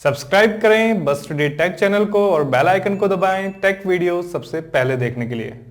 Subscribe करें बस today take channel को और बेल आइकन को दबाएं टेक वीडियो सबसे पहले देखने के लिए।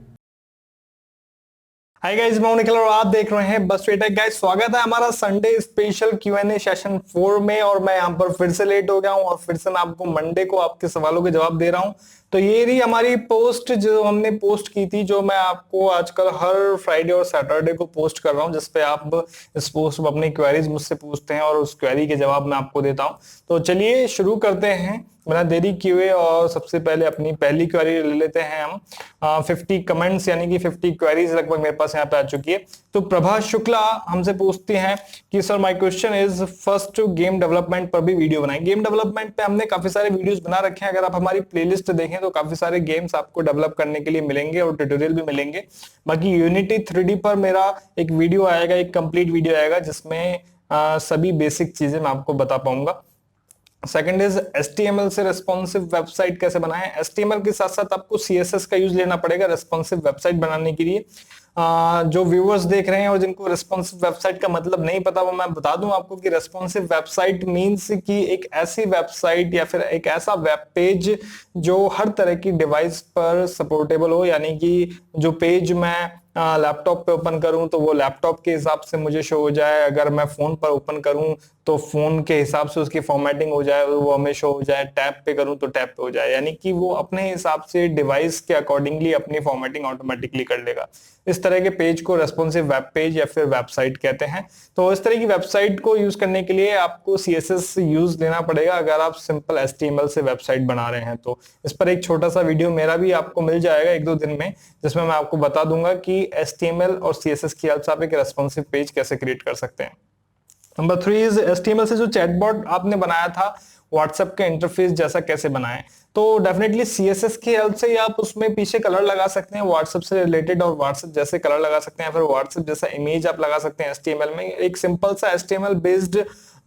हाय गाइस, मैं निखिल और आप देख रहे हैं बस टुडे टेक। गाइस, स्वागत है हमारा संडे स्पेशल Q&A सेशन 4 में। और मैं यहाँ पर फिर से लेट हो गया हूँ और फिर से मैं आपको मंडे को आपके सवालों के जवाब दे रहा हूँ। तो ये रही हमारी पोस्ट जो हमने पोस्ट की थी, जो मैं आपको आजकल हर फ्राइडे और सैटरडे को पोस्ट कर रहा हूँ, जिसपे आप इस पोस्ट में अपनी क्वेरीज मुझसे पूछते हैं और उस क्वेरी के जवाब मैं आपको देता हूँ। तो चलिए शुरू करते हैं बिना देरी किए और सबसे पहले अपनी पहली क्वेरी ले लेते हैं हम। 50 कमेंट्स यानी कि 50 क्वेरीज लगभग मेरे पास यहाँ पे आ चुकी है। तो प्रभा शुक्ला हमसे पूछती हैं कि sir my question is first game development पर भी वीडियो बनाएं। गेम डेवलपमेंट पे हमने काफी सारे वीडियोस बना रखे हैं। अगर आप हमारी प्लेलिस्ट देखें तो काफी सारे गेम्स आपको डेवलप करने के लिए मिलेंगे और ट्यूटोरियल भी मिलेंगे। बाकी यूनिटी 3D पर मेरा एक वीडियो आएगा, एक कंप्लीट वीडियो आएगा, जिसमें सभी बेसिक चीजें मैं आपको बता पाऊंगा। सेकंड इज HTML से रेस्पॉन्सिव वेबसाइट कैसे बनाएं। HTML के साथ साथ आपको CSS का यूज लेना पड़ेगा रेस्पॉन्सिव वेबसाइट बनाने के लिए। जो व्यूअर्स देख रहे हैं और जिनको रेस्पॉन्सिव वेबसाइट का मतलब नहीं पता, वो मैं बता दूं आपको कि रेस्पॉन्सिव वेबसाइट मींस कि एक ऐसी वेबसाइट या फिर एक ऐसा वेब पेज जो हर तरह की डिवाइस पर सपोर्टेबल हो। यानी कि जो पेज मैं लैपटॉप पे ओपन करूं तो वो लैपटॉप के हिसाब से मुझे शो हो जाए, अगर मैं फोन पर ओपन करूं तो फोन के हिसाब से उसकी फॉर्मेटिंग हो जाए, वो हमें शो हो जाए। टैब पे करूं तो टैब पे हो जाए, यानी कि वो अपने हिसाब से डिवाइस के अकॉर्डिंगली अपनी फॉर्मेटिंग ऑटोमेटिकली कर लेगा। इस तरह के पेज को रेस्पॉन्सिव वेब पेज या फिर वेबसाइट कहते हैं। तो इस तरह की वेबसाइट को यूज करने के लिए आपको CSS यूज लेना पड़ेगा अगर आप सिंपल HTML से वेबसाइट बना रहे हैं। तो इस पर एक छोटा सा वीडियो मेरा भी आपको मिल जाएगा 1-2 दिन में, जिसमें मैं आपको बता दूंगा कि HTML और CSS की हेल्प से आप एक रेस्पॉन्सिव पेज कैसे क्रिएट कर सकते हैं। नंबर 3 इज HTML से जो चैटबॉट आपने बनाया था व्हाट्सएप के इंटरफेस जैसा कैसे बनाएं। तो डेफिनेटली CSS की हेल्प से आप उसमें पीछे कलर लगा सकते हैं व्हाट्सएप से रिलेटेड, और व्हाट्सएप जैसे कलर लगा सकते हैं, फिर व्हाट्सएप जैसा इमेज आप लगा सकते हैं HTML में। एक सिंपल सा HTML बेस्ड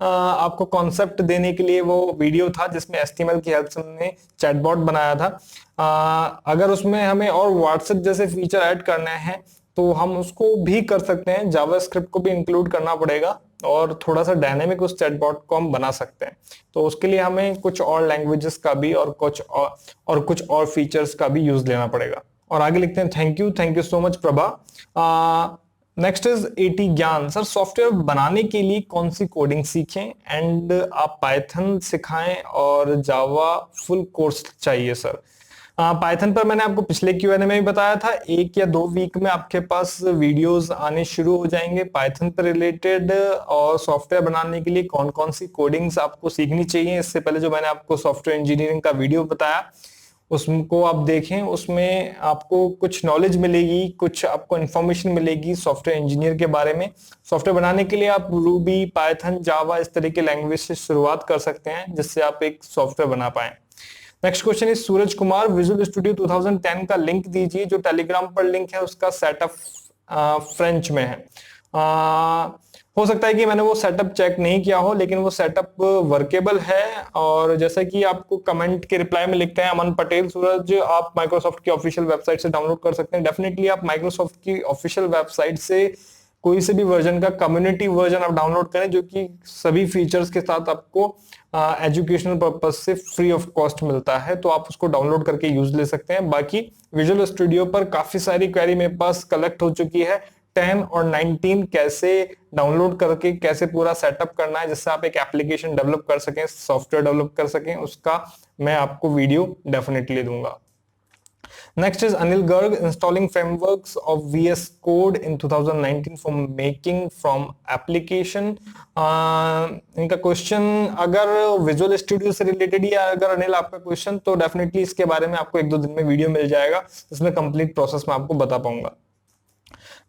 आपको कॉन्सेप्ट देने के लिए वो वीडियो था, जिसमें HTML की हेल्प से हमने चैटबॉट बनाया था। अगर उसमें हमें और व्हाट्सएप जैसे फीचर ऐड करने हैं तो हम उसको भी कर सकते हैं, जावास्क्रिप्ट को भी इंक्लूड करना पड़ेगा और थोड़ा सा डायनेमिक उस चैटबॉट को हम बना सकते हैं। तो उसके लिए हमें कुछ और लैंग्वेजेस का भी और कुछ और फीचर्स का भी यूज लेना पड़ेगा। और आगे लिखते हैं thank you so much Prabha. Next is AT ज्ञान, सर सॉफ्टवेयर बनाने के लिए कौन सी कोडिंग सीखें एंड आप पाइथन सिखाएं और जावा फुल कोर्स चाहिए सर। पाइथन पर मैंने आपको पिछले Q&A में भी बताया था, 1 या 2 वीक में आपके पास वीडियोस आने शुरू हो जाएंगे पाइथन पर रिलेटेड। और सॉफ्टवेयर बनाने के लिए कौन कौन सी कोडिंग्स आपको सीखनी चाहिए, इससे पहले जो मैंने आपको सॉफ्टवेयर इंजीनियरिंग का वीडियो बताया उसको आप देखें। उसमें आपको कुछ नॉलेज मिलेगी, कुछ आपको इंफॉर्मेशन मिलेगी सॉफ्टवेयर इंजीनियर के बारे में। सॉफ्टवेयर बनाने के लिए आप रूबी, पाइथन, जावा इस तरह के लैंग्वेज से शुरुआत कर सकते हैं, जिससे आप एक सॉफ्टवेयर बना पाए। Next question is Suraj Kumar, visual Studio 2010 का लिंक दीजिए। जो टेलीग्राम पर लिंक है उसका सेटअप फ्रेंच में है। हो सकता है कि मैंने वो सेटअप चेक नहीं किया हो, लेकिन वो सेटअप वर्केबल है। और जैसा कि आपको कमेंट के रिप्लाई में लिखते हैं अमन पटेल, सूरज आप माइक्रोसॉफ्ट की ऑफिशियल वेबसाइट से डाउनलोड कर सकते हैं। डेफिनेटली आप माइक्रोसॉफ्ट की ऑफिशियल वेबसाइट से कोई से भी वर्जन का कम्युनिटी वर्जन आप डाउनलोड करें, जो कि सभी फीचर्स के साथ आपको एजुकेशनल पर्पज से फ्री ऑफ कॉस्ट मिलता है। तो आप उसको डाउनलोड करके यूज ले सकते हैं। बाकी विजुअल स्टूडियो पर काफी सारी क्वेरी मेरे पास कलेक्ट हो चुकी है। 10 और 19 कैसे डाउनलोड करके कैसे पूरा सेटअप करना है, जिससे आप एक एप्लीकेशन डेवलप कर सकें, सॉफ्टवेयर डेवलप कर सकें, उसका मैं आपको वीडियो डेफिनेटली दूंगा। Next is Anil Garg, installing frameworks of VS Code in 2019 for making from application। इनका क्वेश्चन अगर विजुअल स्टूडियो से रिलेटेड या अगर अनिल आपका क्वेश्चन, तो डेफिनेटली इसके बारे में आपको 1-2 दिन में वीडियो मिल जाएगा, जिसमें कंप्लीट प्रोसेस मैं आपको बता पाऊंगा।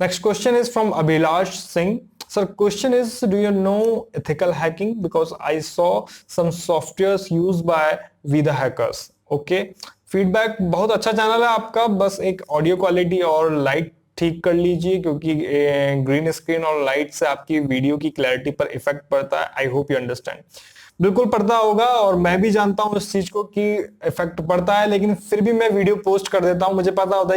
Next question is from Abhilash Singh. Sir, question is, do you know ethical hacking? Because I saw some softwares used by We the Hackers. Okay. Feedback बहुत अच्छा चैनल है आपका, बस एक ऑडियो क्वालिटी और लाइट ठीक कर लीजिए, क्योंकि ग्रीन स्क्रीन और लाइट से आपकी वीडियो की क्लैरिटी पर इफेक्ट पड़ता है। I hope you understand. बिल्कुल पड़ता होगा और मैं भी जानता हूँ इस चीज को कि इफेक्ट पड़ता है, लेकिन फिर भी मैं वीडियो पोस्ट कर देता हूँ। मुझे पता होता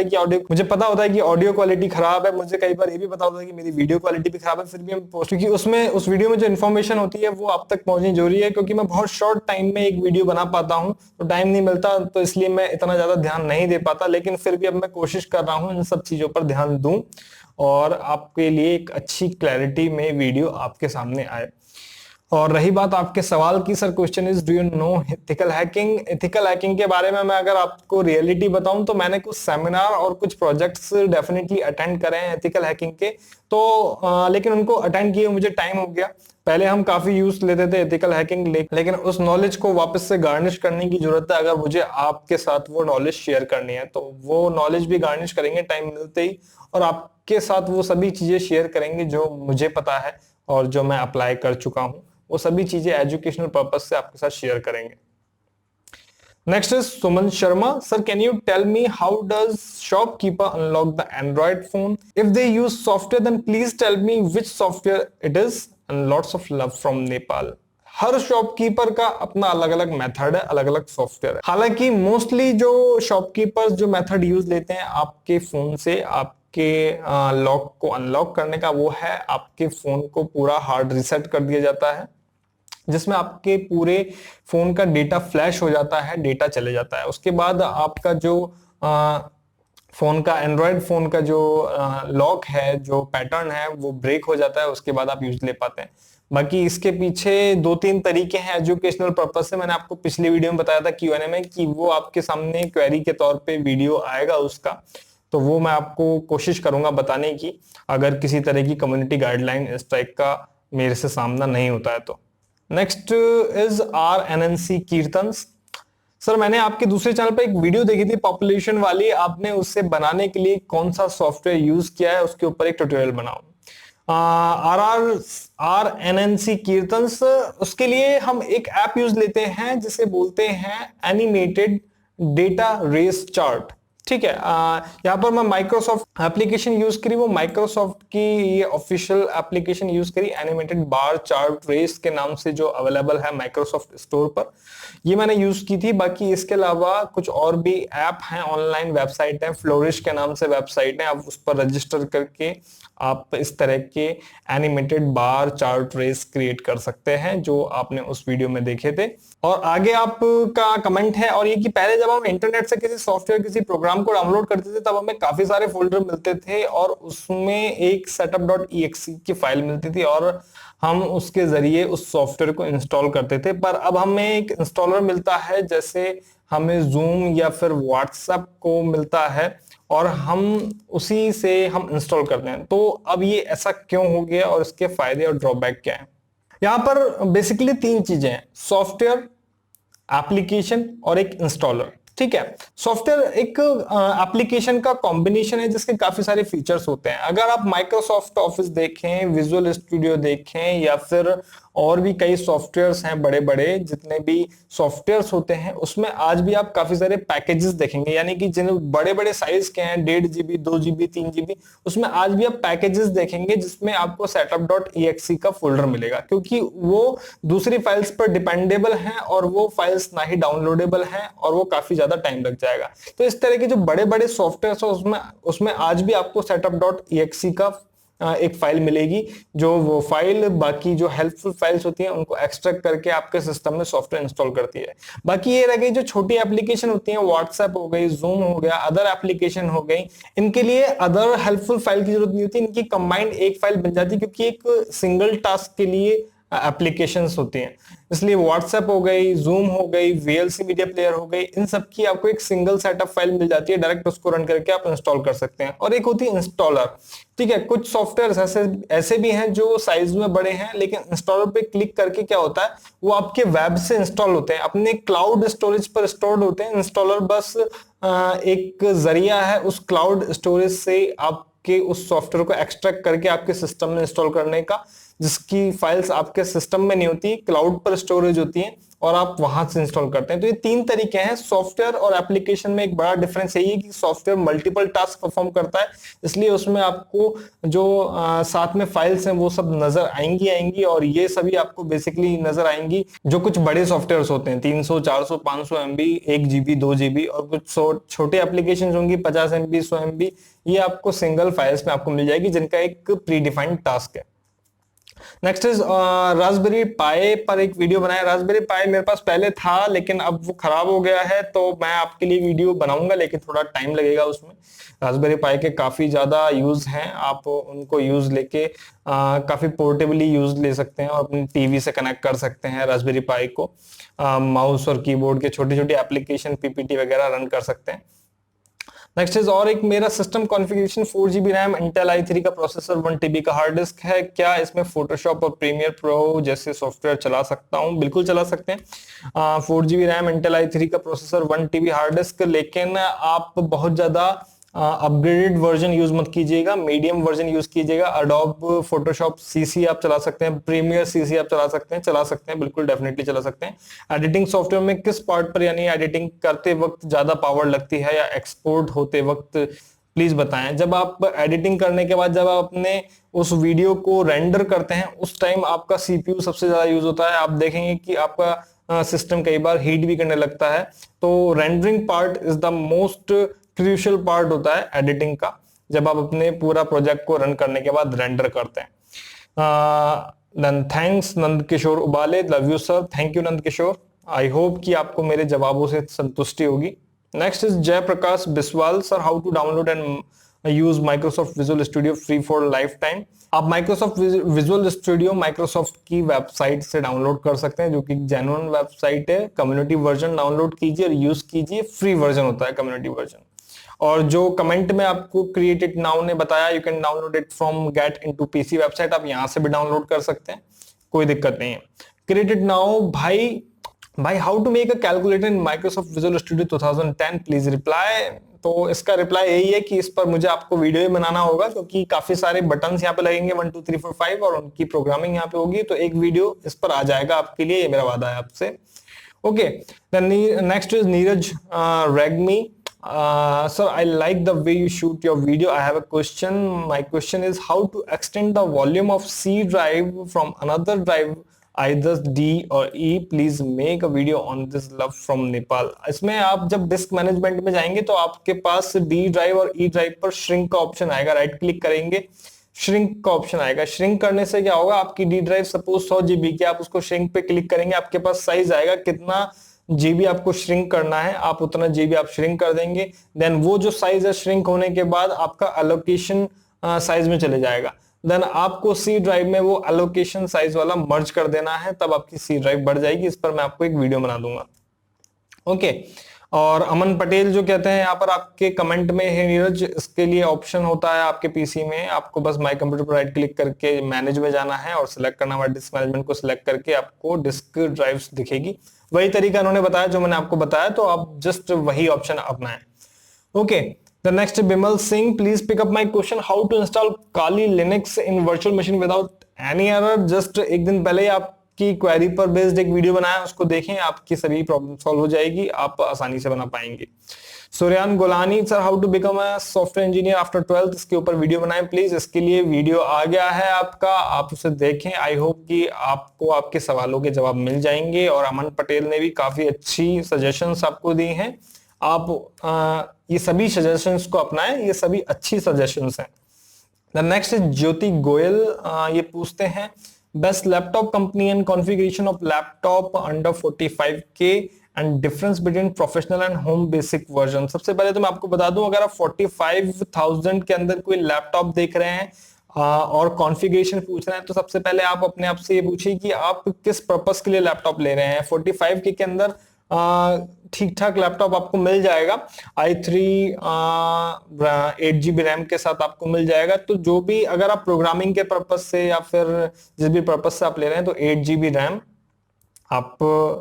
है कि ऑडियो क्वालिटी खराब है, मुझे कई बार ये भी पता होता है कि मेरी वीडियो क्वालिटी भी खराब है, फिर भी हम पोस्ट, क्योंकि उसमें उस वीडियो में जो इन्फॉर्मेशन होती है वो आप तक पहुंचनी जरूरी है, क्योंकि मैं बहुत शॉर्ट टाइम में एक वीडियो बना पाता हूँ, तो टाइम नहीं मिलता, तो इसलिए मैं इतना ज्यादा ध्यान नहीं दे पाता। लेकिन फिर भी अब मैं कोशिश कर रहा हूँ इन सब चीजों पर ध्यान दूं और आपके लिए एक अच्छी क्लैरिटी में वीडियो आपके सामने आए। और रही बात आपके सवाल की, sir question is do you know ethical hacking. Ethical hacking के बारे में मैं अगर आपको रियलिटी बताऊं तो मैंने कुछ सेमिनार और कुछ प्रोजेक्ट्स डेफिनेटली अटेंड करे हैं एथिकल हैकिंग के, तो लेकिन उनको अटेंड किए मुझे टाइम हो गया। पहले हम काफी यूज लेते थे एथिकल हैकिंग, लेकिन उस नॉलेज को वापस से गार्निश करने की जरूरत है। अगर मुझे आपके साथ वो नॉलेज शेयर करनी है तो वो नॉलेज भी गार्निश करेंगे टाइम मिलते ही, और आपके साथ वो सभी चीजें शेयर करेंगे जो मुझे पता है और जो मैं अप्लाई कर चुका हूं। वो सभी चीजें एजुकेशनल पर्पस से आपके साथ शेयर करेंगे। Next is Suman Sharma, sir can you tell me how does shopkeeper unlock the Android phone? If they use software then please tell me which software it is and lots of love from Nepal. हर shopkeeper का अपना अलग अलग method है, अलग अलग software है। हालांकि मोस्टली जो शॉपकीपर्स जो मेथड यूज लेते हैं आपके फोन से आपके लॉक को अनलॉक करने का, वो है आपके फोन को पूरा हार्ड रिसेट कर दिया जाता है, जिसमें आपके पूरे फोन का डेटा फ्लैश हो जाता है, डेटा चले जाता है। उसके बाद आपका जो फोन का एंड्रॉयड फोन का जो लॉक है, जो पैटर्न है, वो ब्रेक हो जाता है। उसके बाद आप यूज ले पाते हैं। बाकी इसके पीछे 2-3 तरीके हैं एजुकेशनल पर्पज से। मैंने आपको पिछली वीडियो में बताया था Q&A में कि वो आपके सामने क्वेरी के तौर पे वीडियो आएगा उसका, तो वो मैं आपको कोशिश करूंगा बताने की, अगर किसी तरह की कम्युनिटी गाइडलाइन इस टाइप का मेरे से सामना नहीं होता है तो। Next is RNNC kirtans, sir मैंने आपके दूसरे चैनल पर एक वीडियो देखी थी पॉपुलेशन वाली, आपने उससे बनाने के लिए कौन सा सॉफ्टवेयर यूज किया है, उसके ऊपर एक ट्यूटोरियल बनाओ। RNNC कीर्तन्स, उसके लिए हम एक ऐप यूज लेते हैं जिसे बोलते हैं एनिमेटेड डेटा रेस चार्ट। ठीक है, यहाँ पर मैं माइक्रोसॉफ्ट एप्लीकेशन यूज करी, वो माइक्रोसॉफ्ट की ये ऑफिशियल एप्लीकेशन यूज करी, एनिमेटेड बार चार्ट रेस के नाम से, जो अवेलेबल है माइक्रोसॉफ्ट स्टोर पर, ये मैंने यूज की थी। बाकी इसके अलावा कुछ और भी ऐप हैं, ऑनलाइन वेबसाइट है, फ्लोरिश के नाम से वेबसाइट है, आप उस पर रजिस्टर करके आप इस तरह के animated bar chart race create कर सकते हैं, जो आपने उस वीडियो में देखे थे। और आगे आपका कमेंट है, और ये कि पहले जब हम इंटरनेट से किसी सॉफ्टवेयर किसी प्रोग्राम को डाउनलोड करते थे तब हमें काफी सारे फोल्डर मिलते थे और उसमें एक setup.exe की फाइल मिलती थी और हम उसके जरिए उस सॉफ्टवेयर को इंस्टॉल करते थे। पर अब हमें एक इंस्टॉलर मिलता है, जैसे हमें जूम या फिर व्हाट्सएप को मिलता है, और हम उसी से हम इंस्टॉल करते हैं। तो अब ये ऐसा क्यों हो गया और इसके फायदे और ड्रॉबैक क्या है? यहाँ पर बेसिकली 3 चीजें हैं, सॉफ्टवेयर, एप्लीकेशन और एक इंस्टॉलर। ठीक है, सॉफ्टवेयर एक एप्लीकेशन का कॉम्बिनेशन है जिसके काफी सारे फीचर्स होते हैं। अगर आप माइक्रोसॉफ्ट ऑफिस देखें, विजुअल स्टूडियो देखें, या फिर और भी कई सॉफ्टवेयर्स हैं, बड़े बड़े जितने भी सॉफ्टवेयर्स होते हैं, उसमें आज भी आप काफी सारे पैकेजेस देखेंगे, यानी कि जिन बड़े बड़े साइज के हैं, 1.5 GB, 2 GB, 3 GB, उसमें आज भी आप पैकेजेस देखेंगे जिसमें आपको setup.exe का फोल्डर मिलेगा, क्योंकि वो दूसरी फाइल्स पर डिपेंडेबल हैं और वो फाइल्स ना ही डाउनलोडेबल हैं और वो काफी ज्यादा टाइम लग जाएगा। तो इस तरह के जो बड़े बड़े सॉफ्टवेयर है उसमें आज भी आपको setup.exe का एक फाइल मिलेगी, जो वो फाइल बाकी जो हेल्पफुल फाइल्स होती हैं उनको एक्सट्रैक्ट करके आपके सिस्टम में सॉफ्टवेयर इंस्टॉल करती है। बाकी ये रह गई जो छोटी एप्लीकेशन होती हैं, व्हाट्सएप हो गई, जूम हो गया, अदर एप्लीकेशन हो गई, इनके लिए अदर हेल्पफुल फाइल की जरूरत नहीं होती, इनकी कंबाइंड एक फाइल बन जाती है, क्योंकि एक सिंगल टास्क के लिए एप्लीकेशंस होती हैं। इसलिए व्हाट्सएप हो गई, जूम हो गई, VLC मीडिया प्लेयर हो गई, इन सब की आपको एक सिंगल सेटअप फाइल मिल जाती है, डायरेक्ट उसको रन करके आप इंस्टॉल कर सकते हैं। और एक होती है इंस्टॉलर। ठीक है, कुछ सॉफ्टवेयर ऐसे भी हैं जो साइज में बड़े हैं, लेकिन इंस्टॉलर पे क्लिक करके क्या होता है, वो आपके वेब से इंस्टॉल होते हैं, अपने क्लाउड स्टोरेज पर स्टोर्ड होते हैं। इंस्टॉलर बस एक जरिया है उस क्लाउड स्टोरेज से आपके उस सॉफ्टवेयर को एक्सट्रैक्ट करके आपके सिस्टम में इंस्टॉल करने का। जिसकी फाइल्स आपके सिस्टम में नहीं होती, क्लाउड पर स्टोरेज होती है और आप वहां से इंस्टॉल करते हैं। तो ये तीन तरीके हैं। सॉफ्टवेयर और एप्लीकेशन में एक बड़ा डिफरेंस यही है कि सॉफ्टवेयर मल्टीपल टास्क परफॉर्म करता है, इसलिए उसमें आपको जो साथ में फाइल्स हैं वो सब नजर आएंगी और ये सभी आपको बेसिकली नजर आएंगी। जो कुछ बड़े सॉफ्टवेयर होते हैं 300 400 500 MB, 1 GB 2 GB, और कुछ छोटे एप्लीकेशन होंगी 50 MB 100 MB, ये आपको सिंगल फाइल्स में आपको मिल जाएगी जिनका एक प्री डिफाइंड टास्क है। नेक्स्ट इज रास्पबेरी पाई पर एक वीडियो बनाया। रास्पबेरी पाई मेरे पास पहले था लेकिन अब वो खराब हो गया है, तो मैं आपके लिए वीडियो बनाऊंगा लेकिन थोड़ा टाइम लगेगा उसमें। रास्पबेरी पाई के काफी ज्यादा यूज हैं, आप उनको यूज लेके काफी पोर्टेबली यूज ले सकते हैं और अपनी टीवी से कनेक्ट कर सकते हैं रास्पबेरी पाई को। माउस और कीबोर्ड के छोटे छोटे एप्लीकेशन पीपीटी वगैरह रन कर सकते हैं। नेक्स्ट इज और एक मेरा system configuration 4 GB RAM, Intel i3 का प्रोसेसर, 1 TB का हार्ड डिस्क है। क्या इसमें फोटोशॉप और प्रीमियर प्रो जैसे सॉफ्टवेयर चला सकता हूं? बिल्कुल चला सकते हैं। 4 GB रैम, इंटेल i3 का प्रोसेसर, 1 TB हार्ड डिस्क, लेकिन आप बहुत ज्यादा अपग्रेडेड वर्जन यूज मत कीजिएगा, मीडियम वर्जन यूज कीजिएगा। अडोब फोटोशॉप सीसी आप चला सकते हैं, प्रीमियर सीसी आप चला सकते हैं, बिल्कुल डेफिनेटली चला सकते हैं। एडिटिंग सॉफ्टवेयर में किस पार्ट पर यानी एडिटिंग करते वक्त ज्यादा पावर लगती है या एक्सपोर्ट होते वक्त, प्लीज बताएं। जब आप एडिटिंग करने के बाद जब आप अपने उस वीडियो को रेंडर करते हैं उस टाइम आपका सीपीयू सबसे ज्यादा यूज होता है। आप देखेंगे कि आपका सिस्टम कई बार हीट भी करने लगता है, तो rendering part is the most crucial part होता है एडिटिंग का, जब आप अपने पूरा प्रोजेक्ट को रन करने के बाद रेंडर करते हैं। Thanks Nand Kishore Ubale, love you sir, thank you Nand Kishore. I hope कि आपको मेरे जवाबों से संतुष्टि होगी। Next is Jayprakash Biswal, sir how to download and use Microsoft Visual Studio free for lifetime. आप माइक्रोसॉफ्ट विजुअल स्टूडियो माइक्रोसॉफ्ट की वेबसाइट से डाउनलोड कर सकते हैं, जो कि जेन्युइन वेबसाइट है। कम्युनिटी वर्जन डाउनलोड कीजिए और यूज कीजिए, फ्री वर्जन होता है कम्युनिटी वर्जन। और जो कमेंट में आपको क्रिएट इट नाउ ने बताया, you can download it from get into PC website, आप यहां से भी डाउनलोड कर सकते हैं, कोई दिक्कत नहीं है। क्रिएट इट नाउ भाई how to make a calculator in Microsoft Visual Studio 2010, please reply. तो इसका रिप्लाई यही है कि इस पर मुझे आपको वीडियो ही बनाना होगा, क्योंकि काफी सारे बटन्स यहाँ पे लगेंगे 1 2 3 4 5 और उनकी प्रोग्रामिंग यहाँ पे होगी, तो एक वीडियो इस पर आ जाएगा आपके लिए, ये मेरा वादा है आपसे। Okay, next is Neeraj Regmi, sir, I like the way you shoot your video. I have a question. My question is how to extend the volume of C drive from another drive, either D or E. Please make a video on this. Love from Nepal. इसमें आप जब disc management में जाएंगे तो आपके पास D drive और E drive पर shrink का ऑप्शन आएगा, राइट क्लिक करेंगे, श्रिंक का ऑप्शन आएगा। श्रिंक करने से क्या होगा, आपकी डी ड्राइव सपोज 100 GB की, आप उसको श्रिंक पे क्लिक करेंगे, आपके पास साइज आएगा कितना जीबी आपको श्रिंक करना है, आप उतना जीबी आप श्रिंक कर देंगे। देन वो जो साइज है श्रिंक होने के बाद आपका एलोकेशन साइज में चले जाएगा। देन आपको सी ड्राइव में वो एलोकेशन साइज वाला मर्ज कर देना है, तब आपकी सी ड्राइव बढ़ जाएगी। इस पर मैं आपको एक वीडियो बना दूंगा। ओके, और अमन पटेल जो कहते हैं यहाँ पर आपके कमेंट में है नीरज, इसके लिए ऑप्शन होता है आपके पीसी में, आपको बस माय कंप्यूटर पर राइट क्लिक करके मैनेज में जाना है और सिलेक्ट करना है डिस्क मैनेजमेंट को, सिलेक्ट करके आपको डिस्क ड्राइव्स दिखेगी। वही तरीका उन्होंने बताया जो मैंने आपको बताया, तो आप जस्ट वही ऑप्शन अपनाएं। Okay, the next Bimal Singh, please pick up my question, how to install Kali Linux in virtual machine without any error. Just एक दिन पहले ही आपकी क्वेरी पर बेस्ड एक वीडियो बनाया, उसको देखें, आपकी सभी प्रॉब्लम सॉल्व हो जाएगी, आप आसानी से बना पाएंगे। Suryan Golani, sir how to become a software engineer after 12th, इसके ऊपर वीडियो बनाएं प्लीज। इसके लिए वीडियो आ गया है आपका, आप उसे देखें। आई होप कि आपको आपके सवालों के जवाब मिल जाएंगे। और अमन पटेल ने भी काफी अच्छी सजेशंस आपको दी हैं, आप ये सभी सजेशंस को अपनाएं, ये सभी अच्छी सजेशंस हैं। The next is Jyoti Goyal, ये पूछते हैं best laptop company and configuration of laptop under 45K and difference between professional and home basic version. सबसे पहले तो मैं आपको बता दूं, अगर आप 45,000 के अंदर कोई लैपटॉप देख रहे हैं और कॉन्फ़िगरेशन पूछ रहे हैं, तो सबसे पहले आप अपने आप से ये पूछिए कि आप किस पर्पस के लिए लैपटॉप ले रहे हैं। 45K के अंदर ठीक ठाक लैपटॉप आपको मिल जाएगा, i3 8 GB रैम के साथ आपको मिल जाएगा। तो जो भी, अगर आप प्रोग्रामिंग के पर्पस से या फिर जिस भी पर्पस से आप ले रहे हैं, तो 8 GB रैम आप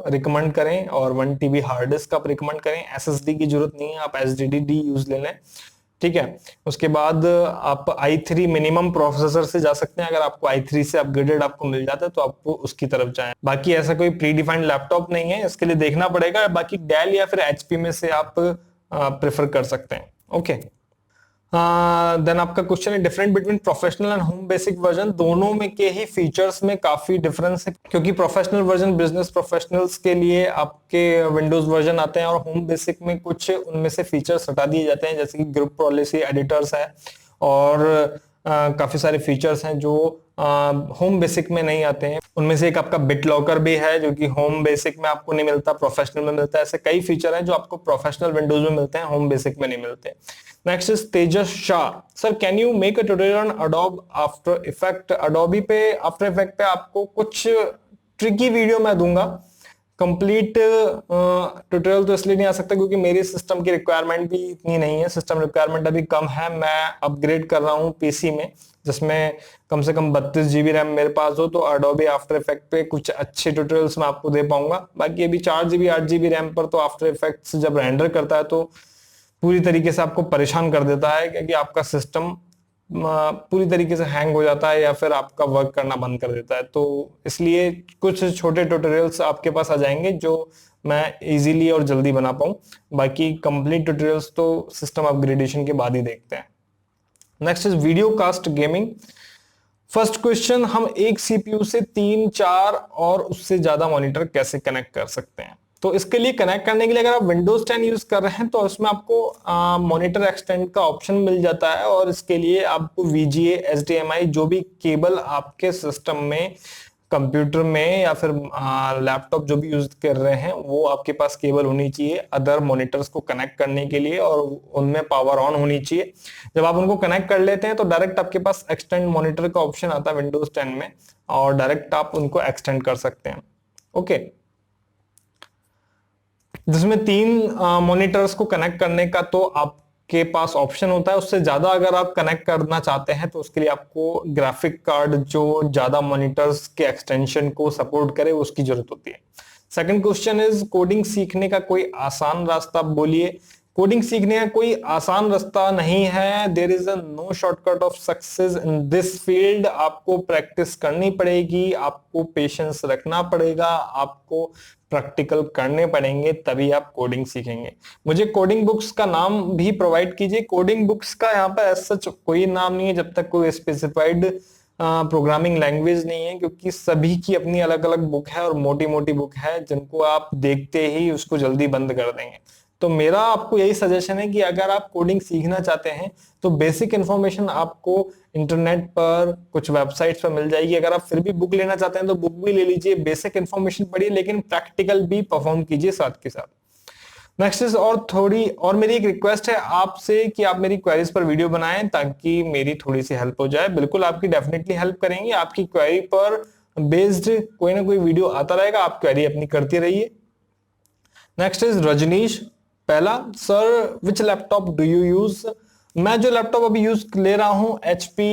रिकमेंड करें और 1 TB हार्ड डिस्क आप रिकमेंड करें। SSD की जरूरत नहीं है, आप SSD यूज ले लें। ठीक है। उसके बाद आप i3 मिनिमम प्रोसेसर से जा सकते हैं, अगर आपको i3 से अपग्रेडेड आपको मिल जाता है तो आपको उसकी तरफ जाएं। बाकी ऐसा कोई प्री डिफाइंड लैपटॉप नहीं है, इसके लिए देखना पड़ेगा। बाकी डेल या फिर एचपी में से आप प्रेफर कर सकते हैं। ओके। देन आपका क्वेश्चन है different between professional and home basic version. दोनों में के ही फीचर्स में काफी डिफरेंस है, क्योंकि प्रोफेशनल वर्जन बिजनेस प्रोफेशनल्स के लिए आपके विंडोज वर्जन आते हैं और होम बेसिक में कुछ उनमें से फीचर्स हटा दिए जाते हैं, जैसे कि ग्रुप पॉलिसी एडिटर्स है और काफी सारे फीचर्स हैं जो होम बेसिक में नहीं आते हैं। उनमें से एक आपका बिट लॉकर भी है जो कि होम बेसिक में आपको नहीं मिलता, प्रोफेशनल में मिलता है। ऐसे कई फीचर हैं जो आपको प्रोफेशनल विंडोज में मिलते हैं, होम बेसिक में नहीं मिलते। Next is Tejas Shah, sir can you make a tutorial on Adobe after effect. Adobe पे आफ्टर इफेक्ट पे आपको कुछ ट्रिकी वीडियो मैं दूंगा। कंप्लीट ट्यूटोरियल तो इसलिए नहीं आ सकता क्योंकि मेरे सिस्टम की रिक्वायरमेंट भी इतनी नहीं है, सिस्टम रिक्वायरमेंट अभी कम है। मैं अपग्रेड कर रहा हूँ पीसी में, जिसमें कम से कम 32 GB रैम मेरे पास हो, तो अडोबी आफ्टर इफेक्ट पे कुछ अच्छे ट्यूटोरियल्स मैं आपको दे पाऊंगा। बाकी अभी 4 GB 8 GB रैम पर तो आफ्टर इफेक्ट्स जब रेंडर करता है तो पूरी तरीके से आपको परेशान कर देता है, क्योंकि आपका सिस्टम पूरी तरीके से हैंग हो जाता है या फिर आपका वर्क करना बंद कर देता है। तो इसलिए कुछ छोटे ट्यूटोरियल्स आपके पास आ जाएंगे जो मैं इजीली और जल्दी बना पाऊं। बाकी कंप्लीट ट्यूटोरियल्स तो सिस्टम अपग्रेडेशन के बाद ही देखते हैं। Next is video cast gaming. First question, हम एक सीपीयू से 3, 4 और उससे ज्यादा मॉनिटर कैसे कनेक्ट कर सकते हैं। तो इसके लिए कनेक्ट करने के लिए अगर आप विंडोज 10 यूज कर रहे हैं तो उसमें आपको मॉनिटर एक्सटेंड का ऑप्शन मिल जाता है, और इसके लिए आपको VGA HDMI जो भी केबल आपके सिस्टम में, कंप्यूटर में या फिर लैपटॉप जो भी यूज कर रहे हैं, वो आपके पास केबल होनी चाहिए अदर मॉनिटर्स को कनेक्ट करने के लिए, और उनमें पावर ऑन होनी चाहिए। जब आप उनको कनेक्ट कर लेते हैं तो डायरेक्ट आपके पास एक्सटेंड मॉनिटर का ऑप्शन आता है विंडोज 10 में, और डायरेक्ट आप उनको एक्सटेंड कर सकते हैं। ओके, जिसमें 3 मॉनिटर्स को कनेक्ट करने का तो आपके पास ऑप्शन होता है। उससे ज्यादा अगर आप कनेक्ट करना चाहते हैं तो उसके लिए आपको ग्राफिक कार्ड जो ज्यादा मॉनिटर्स के एक्सटेंशन को सपोर्ट करे उसकी जरूरत होती है। सेकंड क्वेश्चन इज कोडिंग सीखने का कोई आसान रास्ता बोलिए। कोडिंग सीखने का कोई आसान रास्ता नहीं है। There is a no shortcut of success in this field. आपको प्रैक्टिस करनी पड़ेगी, आपको पेशेंस रखना पड़ेगा, आपको प्रैक्टिकल करने पड़ेंगे, तभी आप कोडिंग सीखेंगे। मुझे कोडिंग बुक्स का नाम भी प्रोवाइड कीजिए। कोडिंग बुक्स का यहाँ पे सच कोई नाम नहीं है जब तक कोई स्पेसिफाइड प्रोग्रामिंग लैंग्वेज नहीं है, क्योंकि सभी की अपनी अलग अलग बुक है और मोटी मोटी बुक है जिनको आप देखते ही उसको जल्दी बंद कर देंगे। तो मेरा आपको यही सजेशन है कि अगर आप कोडिंग सीखना चाहते हैं तो बेसिक इन्फॉर्मेशन आपको इंटरनेट पर कुछ वेबसाइट्स पर मिल जाएगी। अगर आप फिर भी बुक लेना चाहते हैं तो बुक भी ले लीजिए, बेसिक इन्फॉर्मेशन पढ़िए, लेकिन प्रैक्टिकल भी परफॉर्म कीजिए साथ के साथ। नेक्स्ट इज और मेरी एक रिक्वेस्ट है आपसे कि आप मेरी क्वेरीज पर वीडियो बनाएं ताकि मेरी थोड़ी सी हेल्प हो जाए। बिल्कुल आपकी डेफिनेटली हेल्प करेंगे। आपकी क्वेरी पर बेस्ड कोई ना कोई वीडियो आता रहेगा, आप क्वेरी अपनी करते रहिए। Next is Rajneesh. पहला, sir which laptop do you use. मैं जो लैपटॉप अभी यूज ले रहा हूं HP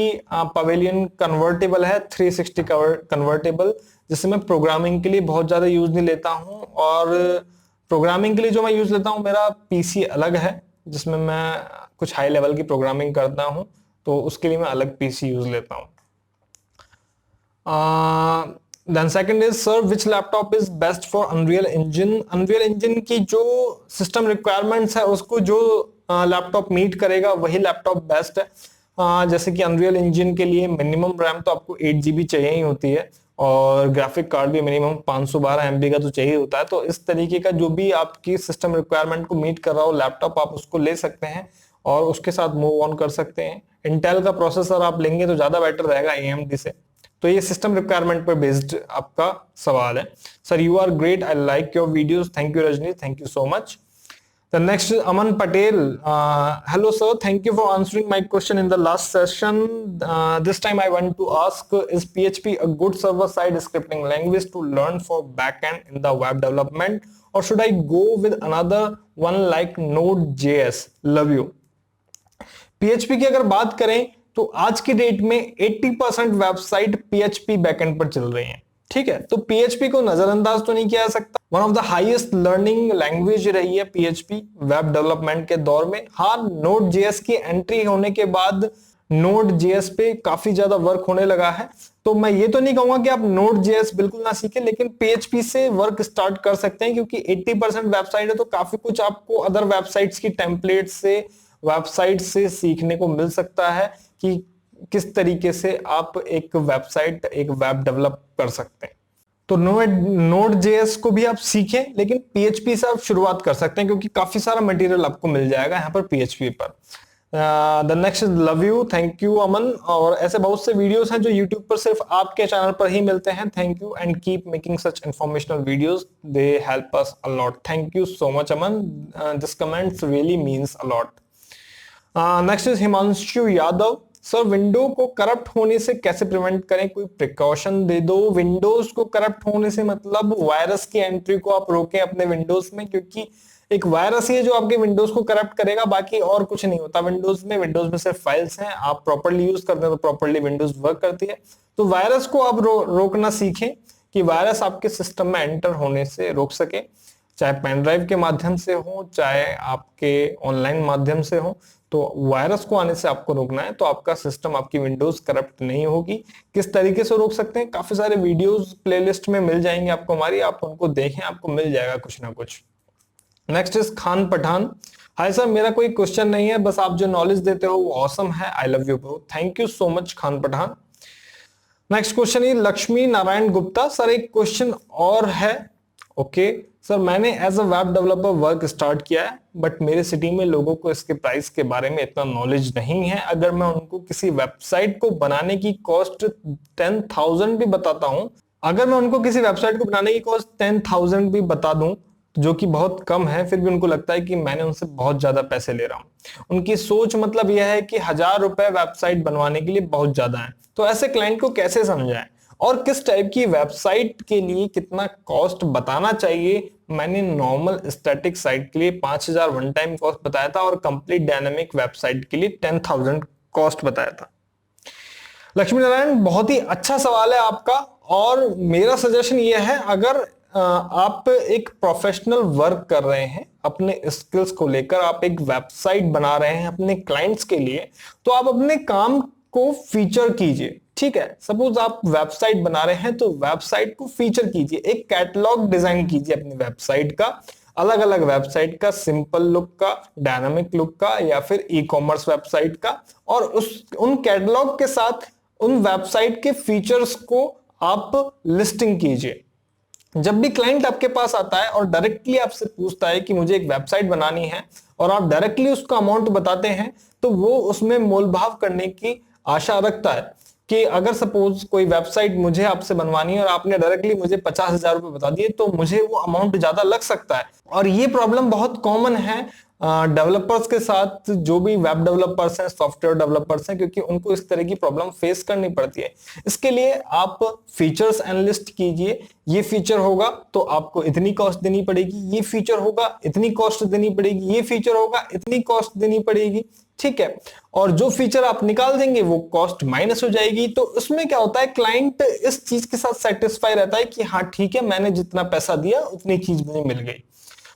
पवेलियन कन्वर्टेबल है, 360 कन्वर्टेबल, जिससे मैं प्रोग्रामिंग के लिए बहुत ज्यादा यूज नहीं लेता हूं। और प्रोग्रामिंग के लिए जो मैं यूज लेता हूं, मेरा PC अलग है जिसमें मैं कुछ हाई लेवल की प्रोग्रामिंग करता हूं, तो उसके लिए मैं अलग PC यूज लेता हूं। Then second is, sir which laptop is best for Unreal Engine. Unreal Engine की जो सिस्टम रिक्वायरमेंट्स है उसको जो लैपटॉप मीट करेगा वही लैपटॉप बेस्ट है। जैसे कि अनरियल इंजन के लिए मिनिमम रैम तो आपको 8 GB चाहिए ही होती है, और ग्राफिक कार्ड भी मिनिमम 512 MB का तो चाहिए होता है। तो इस तरीके का जो भी आपकी सिस्टम रिक्वायरमेंट को मीट कर रहा हो लैपटॉप, आप उसको ले सकते हैं और उसके साथ मूव ऑन कर सकते हैं। इंटेल का प्रोसेसर आप लेंगे तो ज्यादा बेटर रहेगा AMD से। तो ये सिस्टम रिक्वायरमेंट पर बेस्ड आपका सवाल है। Sir you are great, I like your videos, thank you Rajni, thank you so much. The next is Aman Patel. Hello sir, thank you for answering my question in the last session. This time I want to ask, is PHP a good server-side scripting language to learn for backend in the web development, or should I go with another one like Node.js? Love you. PHP की अगर बात करें तो आज की date में 80% website PHP backend पर चल रही हैं। ठीक है, तो पीएचपी को नजरअंदाज तो नहीं किया जा सकता। One of the highest learning language रही है पीएचपी वेब डेवलपमेंट के दौर में। हाँ, नोड जेएस की एंट्री होने के बाद नोड जेएस पे काफी ज्यादा वर्क होने लगा है, तो मैं ये तो नहीं कहूंगा कि आप नोड जेएस बिल्कुल ना सीखें, लेकिन पीएचपी से वर्क स्टार्ट कर सकते हैं, क्योंकि 80% वेबसाइट है तो काफी कुछ आपको अदर वेबसाइट्स की टेम्पलेट से, वेबसाइट से सीखने को मिल सकता है कि किस तरीके से आप एक वेबसाइट, एक वेब डेवलप कर सकते हैं। तो नोड जेएस को भी आप सीखें, लेकिन पीएचपी से आप शुरुआत कर सकते हैं, क्योंकि काफी सारा मटेरियल आपको मिल जाएगा यहाँ पर पीएचपी पर। The next is love you, thank you Aman. और ऐसे बहुत से वीडियोस हैं जो यूट्यूब पर सिर्फ आपके चैनल पर ही मिलते हैं। Thank you and keep making such informational videos, they help us a lot. Thank you so much Aman, this comments really means a lot. Next is Himanshu Yadav, sir window को corrupt होने से कैसे प्रिवेंट करें, कोई precaution दे दो। Windows को corrupt होने से मतलब वायरस की एंट्री को आप रोकें अपने विंडोज में, क्योंकि एक वायरस ही है जो आपके विंडोज को करप्ट करेगा, बाकी और कुछ नहीं होता विंडोज में। विंडोज में सिर्फ फाइल्स हैं, आप प्रॉपर्ली यूज करते हैं तो प्रॉपर्ली विंडोज वर्क करती है। तो वायरस को आप रोकना सीखें कि वायरस आपके सिस्टम में एंटर होने से रोक सके, चाहे पेन ड्राइव के माध्यम से हो, चाहे आपके ऑनलाइन माध्यम से हो। तो वायरस को आने से आपको रोकना है, तो आपका सिस्टम, आपकी विंडोज करप्ट नहीं होगी। किस तरीके से रोक सकते हैं, काफी सारे वीडियोस प्लेलिस्ट में मिल जाएंगे आपको हमारी, आप उनको देखें, आपको मिल जाएगा कुछ ना कुछ। Next is Khan Pathan, hi sir मेरा कोई क्वेश्चन नहीं है, बस आप जो नॉलेज देते हो वो ऑसम है, I love you bro. Thank you so much Khan Pathan. Next question है लक्ष्मी नारायण गुप्ता, सर एक क्वेश्चन और है। ओके सर, मैंने as a web developer work start किया है, बट मेरे सिटी में लोगों को इसके प्राइस के बारे में इतना नॉलेज नहीं है। अगर मैं उनको किसी वेबसाइट को बनाने की कॉस्ट 10,000 भी बताता हूं, अगर मैं उनको किसी वेबसाइट को बनाने की कॉस्ट 10,000 भी बता दूं, जो कि बहुत कम है, फिर भी उनको लगता है कि मैंने उनसे बहुत ज्यादा पैसे ले रहा हूं। उनकी सोच मतलब यह है कि 1,000 रुपए वेबसाइट बनवाने के लिए बहुत ज्यादा है। तो ऐसे क्लाइंट को कैसे समझाएं और किस टाइप की वेबसाइट के लिए कितना कॉस्ट बताना चाहिए। मैंने नॉर्मल स्टैटिक साइट के लिए 5,000 वन टाइम कॉस्ट बताया था और कंप्लीट डायनामिक वेबसाइट के लिए 10,000 कॉस्ट बताया था। लक्ष्मी नारायण, बहुत ही अच्छा सवाल है आपका, और मेरा सजेशन यह है, अगर आप एक प्रोफेशनल वर्क कर रहे हैं अपने स्किल्स को लेकर, आप एक वेबसाइट बना रहे हैं अपने क्लाइंट्स के लिए, तो आप अपने काम को फीचर कीजिए। ठीक है, सपोज आप वेबसाइट बना रहे हैं तो वेबसाइट को फीचर कीजिए, एक कैटलॉग डिजाइन कीजिए अपनी वेबसाइट का, अलग अलग वेबसाइट का, सिंपल लुक का, डायनामिक लुक का, या फिर ई कॉमर्स वेबसाइट का, और उन कैटलॉग के साथ उन वेबसाइट के फीचर्स को आप लिस्टिंग कीजिए। जब भी क्लाइंट आपके पास आता है और डायरेक्टली आपसे पूछता है कि मुझे एक वेबसाइट बनानी है, और आप डायरेक्टली उसका अमाउंट बताते हैं, तो वो उसमें मोलभाव करने की आशा रखता है कि अगर सपोज कोई वेबसाइट मुझे आपसे बनवानी है और आपने डायरेक्टली मुझे 50,000 रुपए बता दिए, तो मुझे वो अमाउंट ज्यादा लग सकता है। और ये प्रॉब्लम बहुत कॉमन है डेवलपर्स के साथ, जो भी वेब डेवलपर्स हैं, सॉफ्टवेयर डेवलपर्स हैं, क्योंकि उनको इस तरह की प्रॉब्लम फेस करनी पड़ती है। इसके लिए आप फीचर्स एनालिस्ट कीजिए, ये फीचर होगा तो आपको इतनी कॉस्ट देनी पड़ेगी, ये फीचर होगा इतनी कॉस्ट देनी पड़ेगी, ये फीचर होगा इतनी कॉस्ट देनी पड़ेगी। ठीक है, और जो फीचर आप निकाल देंगे वो कॉस्ट माइनस हो जाएगी। तो उसमें क्या होता है, क्लाइंट इस चीज के साथ सेटिस्फाई रहता है कि हाँ ठीक है, मैंने जितना पैसा दिया उतनी चीज मुझे मिल गई।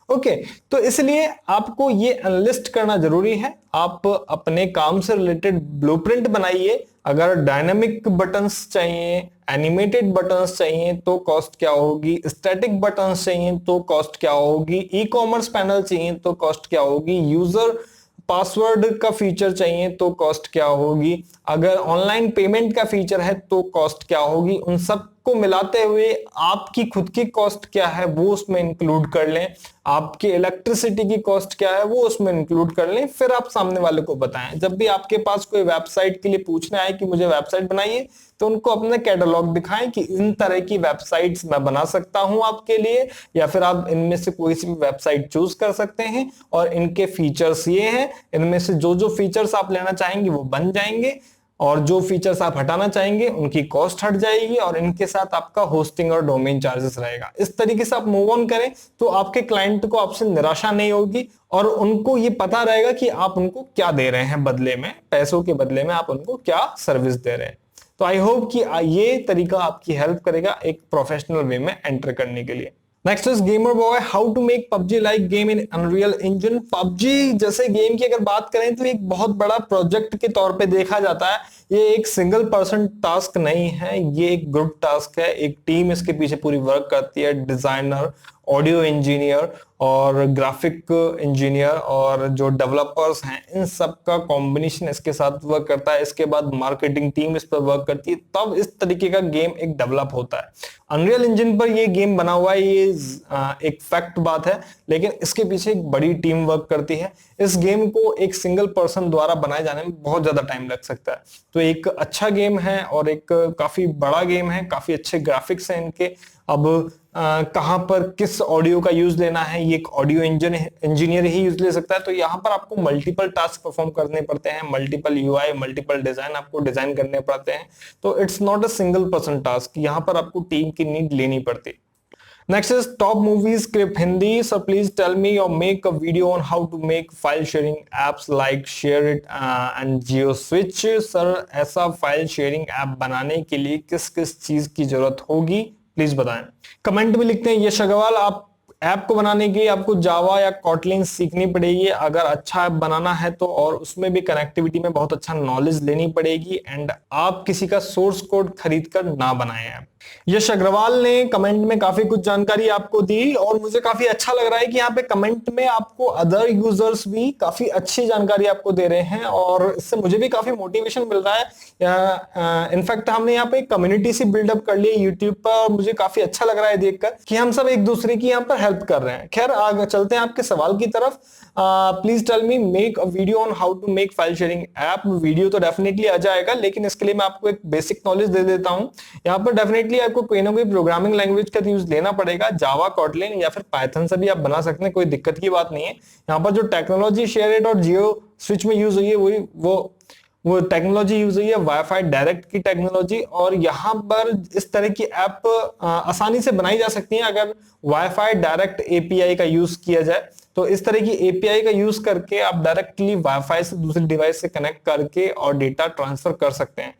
ओके, तो इसलिए आपको ये एनालिस्ट करना जरूरी है। आप अपने काम से रिलेटेड ब्लूप्रिंट बनाइए। अगर डायनामिक बटन्स चाहिए, एनिमेटेड बटन्स चाहिए तो कॉस्ट क्या होगी, स्टैटिक बटन्स चाहिए तो कॉस्ट क्या होगी, ई कॉमर्स पैनल चाहिए तो कॉस्ट क्या होगी, यूजर पासवर्ड का फीचर चाहिए तो कॉस्ट क्या होगी, अगर ऑनलाइन पेमेंट का फीचर है तो कॉस्ट क्या होगी। उन सब को मिलाते हुए आपकी खुद की कॉस्ट क्या है वो उसमें इंक्लूड कर लें, आपकी इलेक्ट्रिसिटी की कॉस्ट क्या है वो उसमें इंक्लूड कर लें, फिर आप सामने वाले को बताएं। जब भी आपके पास कोई वेबसाइट के लिए पूछने आए कि मुझे वेबसाइट बनाइए, तो उनको अपना कैटलॉग दिखाएं कि इन तरह की वेबसाइट्स मैं बना सकता हूं आपके लिए, या फिर आप इनमें से कोई सी भी वेबसाइट चूज कर सकते हैं, और इनके फीचर्स ये हैं, इनमें से जो जो फीचर्स आप लेना चाहेंगे वो बन जाएंगे, और जो फीचर्स आप हटाना चाहेंगे उनकी कॉस्ट हट जाएगी, और इनके साथ आपका होस्टिंग और डोमेन चार्जेस रहेगा। इस तरीके से आप मूव ऑन करें तो आपके क्लाइंट को आपसे निराशा नहीं होगी, और उनको ये पता रहेगा कि आप उनको क्या दे रहे हैं बदले में, पैसों के बदले में आप उनको क्या सर्विस दे रहे हैं। तो आई होप कि ये तरीका आपकी हेल्प करेगा एक प्रोफेशनल वे में एंटर करने के लिए। Next is gamer boy, how to make PUBG like game in Unreal Engine. PUBG जैसे गेम की अगर बात करें तो एक बहुत बड़ा प्रोजेक्ट के तौर पे देखा जाता है। ये एक सिंगल पर्सन टास्क नहीं है, ये एक ग्रुप टास्क है। एक टीम इसके पीछे पूरी वर्क करती है, डिजाइनर, ऑडियो इंजीनियर और ग्राफिक इंजीनियर और जो डेवलपर्स हैं, इन सब का कॉम्बिनेशन इसके साथ वर्क करता है। इसके बाद मार्केटिंग टीम इस पर वर्क करती है, तब इस तरीके का गेम एक डेवलप होता है। अनरियल इंजन पर ये गेम बना हुआ है, ये एक फैक्ट बात है, लेकिन इसके पीछे एक बड़ी टीम वर्क करती है। इस गेम को एक सिंगल पर्सन द्वारा बनाए जाने में बहुत ज्यादा टाइम लग सकता है। तो एक अच्छा गेम है और एक काफी बड़ा गेम है, काफी अच्छे ग्राफिक्स हैं इनके। अब कहां पर किस ऑडियो का यूज लेना है, ये एक ऑडियो इंजीनियर ही यूज ले सकता है। तो यहाँ पर आपको मल्टीपल टास्क परफॉर्म करने पड़ते हैं, मल्टीपल यूआई, मल्टीपल डिजाइन आपको डिजाइन करने पड़ते हैं। तो it's not a single person task, यहाँ पर आपको टीम की नीड लेनी पड़ती है। Next is top movie script Hindi. So please tell me or make a video on how to make file sharing apps like ShareIt and GeoSwitch. Sir ऐसा file sharing app बनाने के लिए किस किस चीज की जरूरत होगी, प्लीज बताएं। कमेंट में लिखते हैं यश अग्रवाल, आप ऐप को बनाने के लिए आपको जावा या कॉटलिन सीखनी पड़ेगी अगर अच्छा ऐप बनाना है तो, और उसमें भी कनेक्टिविटी में बहुत अच्छा नॉलेज लेनी पड़ेगी। एंड आप किसी का सोर्स कोड खरीद कर ना बनाएं ऐप। यश अग्रवाल ने कमेंट में काफी कुछ जानकारी आपको दी और मुझे काफी अच्छा लग रहा है कि यहाँ पे कमेंट में आपको अदर यूजर्स भी काफी अच्छी जानकारी आपको दे रहे हैं और इससे मुझे भी काफी मोटिवेशन मिल रहा है। इनफैक्ट हमने यहाँ पे कम्युनिटी सी बिल्डअप कर ली यूट्यूब पर और मुझे काफी अच्छा लग रहा है देखकर कि हम सब एक दूसरे की यहाँ पर हेल्प कर रहे हैं। खैर आगे चलते हैं आपके सवाल की तरफ। Please tell me make a video on how to make file sharing app. Video तो डेफिनेटली आ जाएगा, लेकिन इसके लिए मैं आपको एक बेसिक नॉलेज दे देता हूँ। यहाँ पर डेफिनेटली आपको कोई ना कोई प्रोग्रामिंग लैंग्वेज का यूज लेना पड़ेगा, जावा, कॉटलिन या फिर पाइथन से भी आप बना सकते हैं, कोई दिक्कत की बात नहीं है। यहाँ पर जो टेक्नोलॉजी शेयरइट और जियो स्विच में यूज हुई है वही वो टेक्नोलॉजी यूज हुई है वाईफाई डायरेक्ट की टेक्नोलॉजी। और यहाँ पर इस तरह की ऐप आसानी से बनाई जा सकती है अगर वाईफाई डायरेक्ट एपीआई का यूज किया जाए। तो इस तरह की एपीआई का यूज करके आप डायरेक्टली वाईफाई से दूसरे डिवाइस से कनेक्ट करके और डेटा ट्रांसफर कर सकते हैं।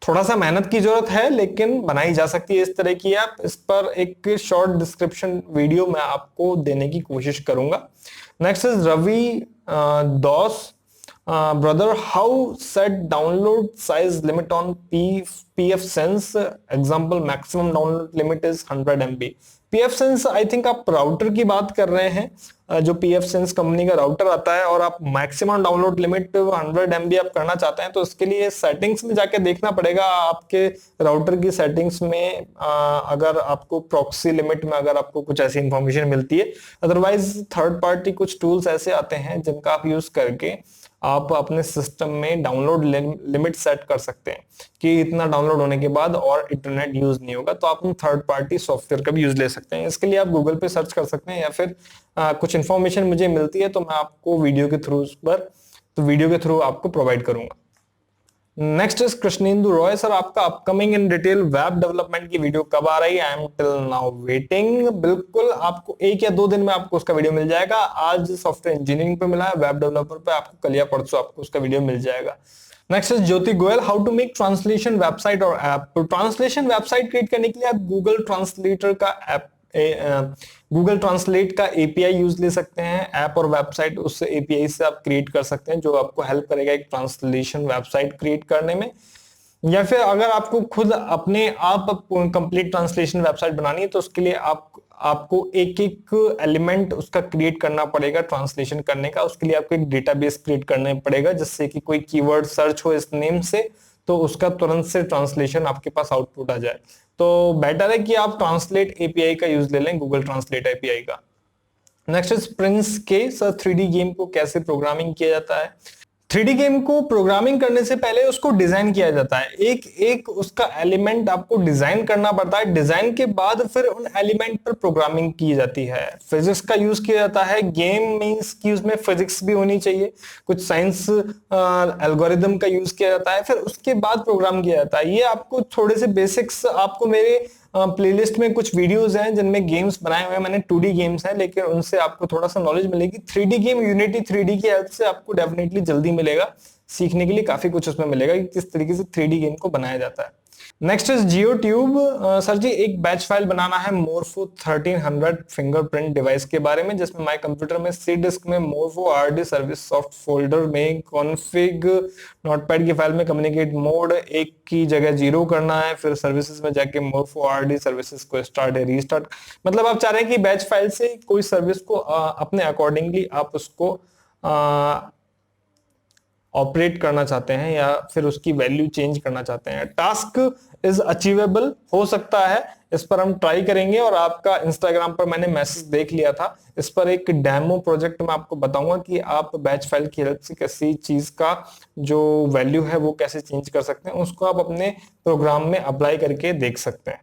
थोड़ा सा मेहनत की जरूरत है, लेकिन बनाई जा सकती है इस तरह की ऐप। इस पर एक शॉर्ट डिस्क्रिप्शन वीडियो मैं आपको देने की कोशिश करूंगा। Next is Ravi Dos, brother, how set download size limit on pfSense? Example, maximum download limit is 100 MB. pfSense I think आप राउटर की बात कर रहे हैं, जो pfSense कंपनी का राउटर आता है, और आप मैक्सिमम डाउनलोड लिमिट 100 MB आप करना चाहते हैं तो इसके लिए सेटिंग्स में जाके देखना पड़ेगा आपके राउटर की सेटिंग्स में, अगर आपको प्रॉक्सी लिमिट में अगर आपको कुछ ऐसी इंफॉर्मेशन मिलती है। अदरवाइज थर्ड पार्टी कुछ टूल्स ऐसे आते हैं जिनका आप यूज करके आप अपने सिस्टम में डाउनलोड लिमिट सेट कर सकते हैं कि इतना डाउनलोड होने के बाद और इंटरनेट यूज नहीं होगा। तो आप थर्ड पार्टी सॉफ्टवेयर का भी यूज ले सकते हैं। इसके लिए आप गूगल पे सर्च कर सकते हैं या फिर कुछ इन्फॉर्मेशन मुझे मिलती है तो मैं आपको वीडियो के थ्रू आपको प्रोवाइड करूंगा। Next is Krishnendu Roy, sir आपका upcoming in detail web development की वीडियो कब आ रही है? I am till now waiting. बिल्कुल आपको 1 या 2 दिन में आपको उसका वीडियो मिल जाएगा। आज सॉफ्टवेयर इंजीनियरिंग पे मिला है, वेब डेवलपर पे आपको कल या परसों आपको उसका वीडियो मिल जाएगा। Next is Jyoti Goyal, how to make translation website और ऐप। तो ट्रांसलेशन वेबसाइट क्रिएट करने के लिए आप गूगल ट्रांसलेटर का ऐप गूगल ट्रांसलेट का एपीआई यूज ले सकते हैं। ऐप और वेबसाइट उस एपीआई से आप क्रिएट कर सकते हैं जो आपको हेल्प करेगा एक ट्रांसलेशन वेबसाइट क्रिएट करने में। या फिर अगर आपको खुद अपने आप कंप्लीट ट्रांसलेशन वेबसाइट बनानी है तो उसके लिए आपको एक एक एलिमेंट उसका क्रिएट करना पड़ेगा ट्रांसलेशन करने का। उसके लिए आपको एक डेटाबेस क्रिएट करना पड़ेगा जिससे कि कोई कीवर्ड सर्च हो इस नेम से तो उसका तुरंत से ट्रांसलेशन आपके पास आउटपुट आ जाए। तो बेटर है कि आप ट्रांसलेट एपीआई का यूज ले लें, गूगल ट्रांसलेट एपीआई का। नेक्स्ट इज प्रिंस के, सर 3D गेम को कैसे प्रोग्रामिंग किया जाता है? 3D गेम को प्रोग्रामिंग करने से पहले उसको डिजाइन किया जाता है। एक एक उसका एलिमेंट आपको डिजाइन करना पड़ता है, डिजाइन के बाद फिर उन एलिमेंट पर प्रोग्रामिंग की जाती है। फिजिक्स का यूज किया जाता है। गेम मींस कि उसमें फिजिक्स भी होनी चाहिए, कुछ साइंस एल्गोरिदम का यूज किया जाता है, फिर उसके बाद प्रोग्राम किया जाता है। ये आपको थोड़े से बेसिक्स आपको मेरे प्लेलिस्ट में कुछ वीडियोस हैं जिनमें गेम्स बनाए हुए हैं मैंने, 2D गेम्स हैं, लेकिन उनसे आपको थोड़ा सा नॉलेज मिलेगी। 3D गेम यूनिटी 3D की हेल्प से आपको डेफिनेटली जल्दी मिलेगा, सीखने के लिए काफी कुछ उसमें मिलेगा कि किस तरीके से 3D गेम को बनाया जाता है। Next is Jio Tube. Sir ji एक बैच फाइल बनाना है मोरफो 1300 फिंगरप्रिंट डिवाइस के बारे में, जिसमें माय कंप्यूटर में सी डिस्क में Morpho RD service soft folder में कॉन्फ़िग नोटपैड की फाइल में कम्युनिकेट मोड 1 की जगह 0 करना है, फिर सर्विसेज में जाके मोरफो आरडी सर्विसेज को स्टार्ट या रीस्टार्ट। मतलब आप चाह रहे हैं कि बैच फाइल से कोई सर्विस को अपने अकॉर्डिंगली आप उसको ऑपरेट करना चाहते हैं या फिर उसकी वैल्यू चेंज करना चाहते हैं। टास्क इज अचीवेबल, हो सकता है, इस पर हम ट्राई करेंगे। और आपका इंस्टाग्राम पर मैंने मैसेज देख लिया था, इस पर एक डेमो प्रोजेक्ट में आपको बताऊंगा कि आप बैच फाइल की हेल्प से किसी चीज का जो वैल्यू है वो कैसे चेंज कर सकते हैं, उसको आप अपने प्रोग्राम में अप्लाई करके देख सकते हैं।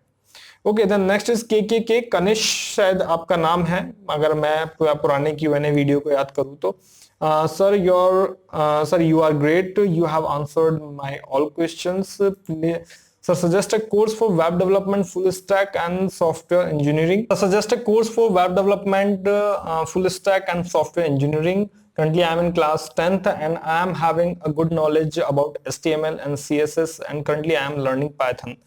ओके देन नेक्स्ट इज के कनिश शायद आपका नाम है, अगर मैं पुराने Q&A वीडियो को याद करूं तो। Sir, you are great. You have answered my all questions. Sir, suggest a course for web development, full stack, and software engineering. Suggest a course for web development, full stack, and software engineering. Currently, I am in class 10th, and I am having a good knowledge about HTML and CSS. And currently, I am learning Python.